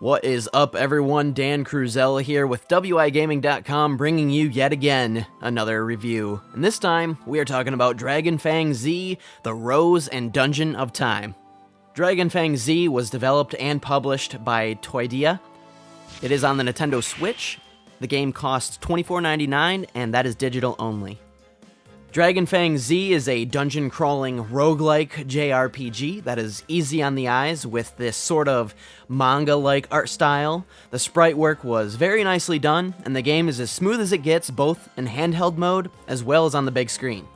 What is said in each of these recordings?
What is up, everyone? Dan Cruzel here with WIGaming.com, bringing you yet again another review. And this time, we are talking about DragonFangZ, the Rose and Dungeon of Time. DragonFangZ was developed and published by Toydia. It is on the Nintendo Switch. The game costs $24.99, and that is digital only. DragonFangZ is a dungeon-crawling roguelike JRPG that is easy on the eyes with this sort of manga-like art style. The sprite work was very nicely done, and the game is as smooth as it gets both in handheld mode as well as on the big screen.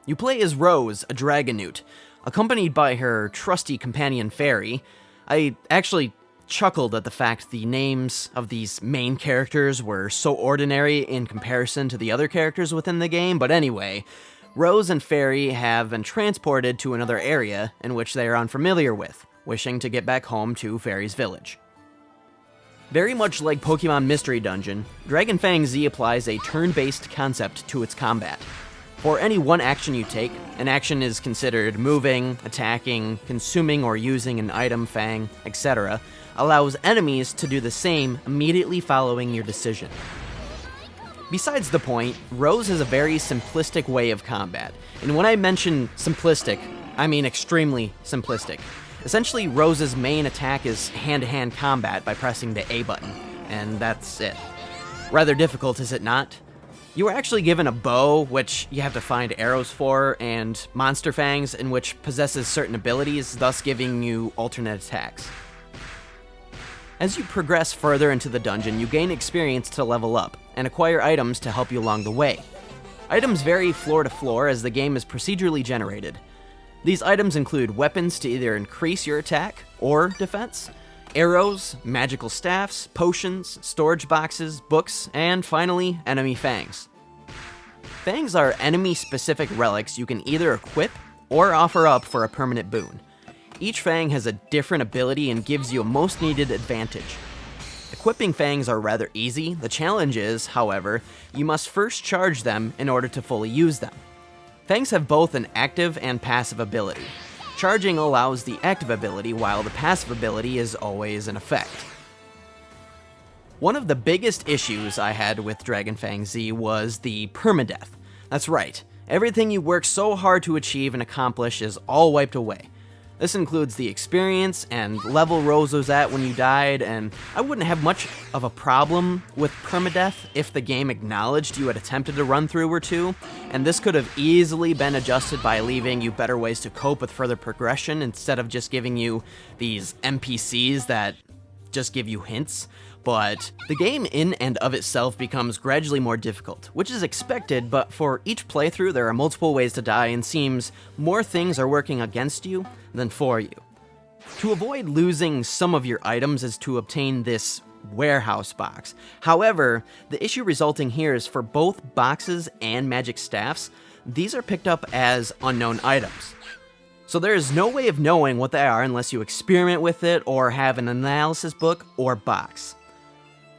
You play as Rose, a dragonute, accompanied by her trusty companion Fairy. I actually chuckled at the fact the names of these main characters were so ordinary in comparison to the other characters within the game, but anyway, Rose and Fairy have been transported to another area in which they are unfamiliar with, wishing to get back home to Fairy's village. Very much like Pokemon Mystery Dungeon, DragonFangZ applies a turn-based concept to its combat. For any one action you take, an action is considered moving, attacking, consuming or using an item, fang, etc., allows enemies to do the same immediately following your decision. Besides the point, Rose has a very simplistic way of combat, and when I mention simplistic, I mean extremely simplistic. Essentially, Rose's main attack is hand-to-hand combat by pressing the A button, and that's it. Rather difficult, is it not? You are actually given a bow, which you have to find arrows for, and monster fangs, in which possesses certain abilities, thus giving you alternate attacks. As you progress further into the dungeon, you gain experience to level up, and acquire items to help you along the way. Items vary floor to floor as the game is procedurally generated. These items include weapons to either increase your attack or defense, arrows, magical staffs, potions, storage boxes, books, and finally, enemy fangs. Fangs are enemy-specific relics you can either equip or offer up for a permanent boon. Each fang has a different ability and gives you a most needed advantage. Equipping fangs are rather easy. The challenge is, however, you must first charge them in order to fully use them. Fangs have both an active and passive ability. Charging allows the active ability, while the passive ability is always in effect. One of the biggest issues I had with DragonFangZ was the Perma Death. That's right, everything you work so hard to achieve and accomplish is all wiped away. This includes the experience and level Rose was at when you died, and I wouldn't have much of a problem with permadeath if the game acknowledged you had attempted a run-through or two, and this could have easily been adjusted by leaving you better ways to cope with further progression instead of just giving you these NPCs that just give you hints. But the game in and of itself becomes gradually more difficult, which is expected, but for each playthrough there are multiple ways to die and seems more things are working against you than for you. To avoid losing some of your items is to obtain this warehouse box. However, the issue resulting here is for both boxes and magic staffs, these are picked up as unknown items. So there is no way of knowing what they are unless you experiment with it or have an analysis book or box.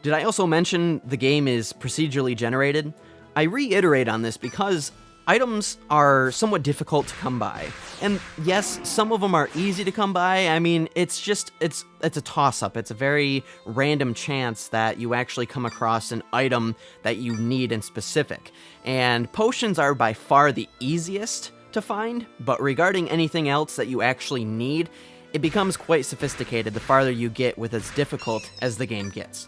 Did I also mention the game is procedurally generated? I reiterate on this because items are somewhat difficult to come by. And yes, some of them are easy to come by. I mean, it's a toss-up. It's a very random chance that you actually come across an item that you need in specific. And potions are by far the easiest to find, but regarding anything else that you actually need, it becomes quite sophisticated the farther you get with as difficult as the game gets.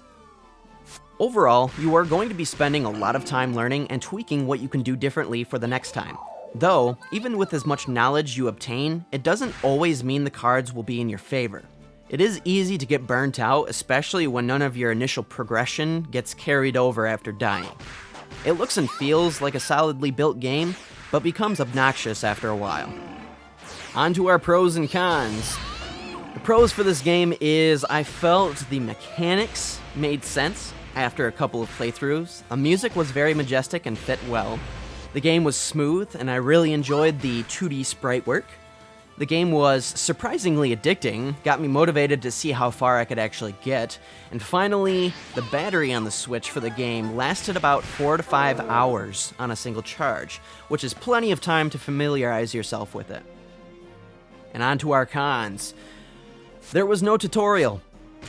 Overall, you are going to be spending a lot of time learning and tweaking what you can do differently for the next time. Though, even with as much knowledge you obtain, it doesn't always mean the cards will be in your favor. It is easy to get burnt out, especially when none of your initial progression gets carried over after dying. It looks and feels like a solidly built game, but becomes obnoxious after a while. On to our pros and cons. The pros for this game is I felt the mechanics made sense after a couple of playthroughs. The music was very majestic and fit well. The game was smooth, and I really enjoyed the 2D sprite work. The game was surprisingly addicting, got me motivated to see how far I could actually get. And finally, the battery on the Switch for the game lasted about 4 to 5 hours on a single charge, which is plenty of time to familiarize yourself with it. And on to our cons. There was no tutorial.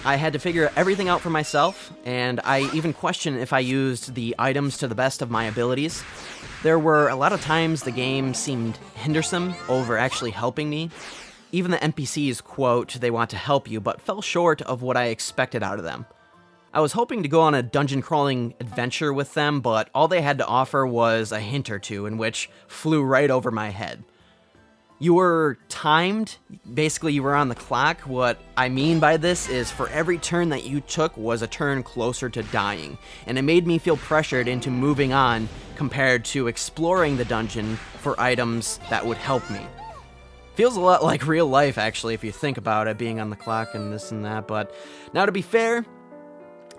I had to figure everything out for myself, and I even questioned if I used the items to the best of my abilities. There were a lot of times the game seemed hindersome over actually helping me. Even the NPCs quote they want to help you, but fell short of what I expected out of them. I was hoping to go on a dungeon crawling adventure with them, but all they had to offer was a hint or two, in which flew right over my head. You were timed, basically you were on the clock. What I mean by this is for every turn that you took was a turn closer to dying, and it made me feel pressured into moving on compared to exploring the dungeon for items that would help me. Feels a lot like real life, actually, if you think about it, being on the clock and this and that, but now to be fair,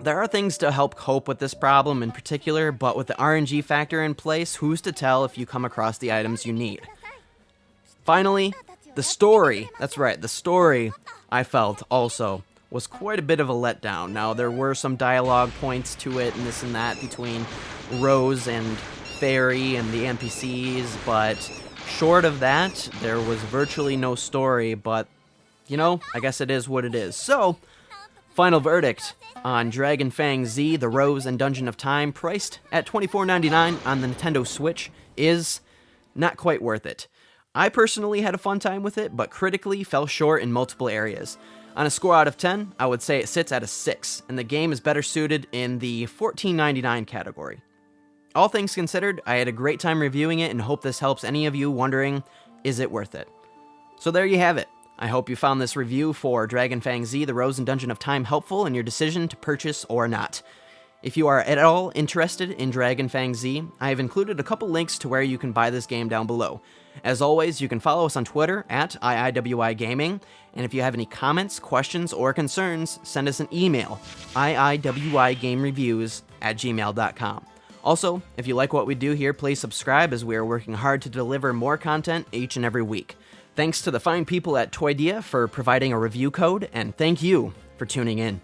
there are things to help cope with this problem in particular, but with the RNG factor in place, who's to tell if you come across the items you need? Finally, the story. That's right, the story, I felt, also, was quite a bit of a letdown. Now, there were some dialogue points to it and this and that between Rose and Fairy and the NPCs, but short of that, there was virtually no story, but, you know, I guess it is what it is. So, final verdict on DragonFangZ, The Rose and Dungeon of Time, priced at $24.99 on the Nintendo Switch, is not quite worth it. I personally had a fun time with it, but critically fell short in multiple areas. On a score out of 10, I would say it sits at a 6, and the game is better suited in the $14.99 category. All things considered, I had a great time reviewing it and hope this helps any of you wondering, is it worth it? So there you have it. I hope you found this review for DragonFangZ, The Rose and Dungeon of Time helpful in your decision to purchase or not. If you are at all interested in DragonFangZ, I have included a couple links to where you can buy this game down below. As always, you can follow us on Twitter at IIWIGaming, and if you have any comments, questions, or concerns, send us an email, iiwigamereviews@gmail.com. Also, if you like what we do here, please subscribe as we are working hard to deliver more content each and every week. Thanks to the fine people at Toydia for providing a review code, and thank you for tuning in.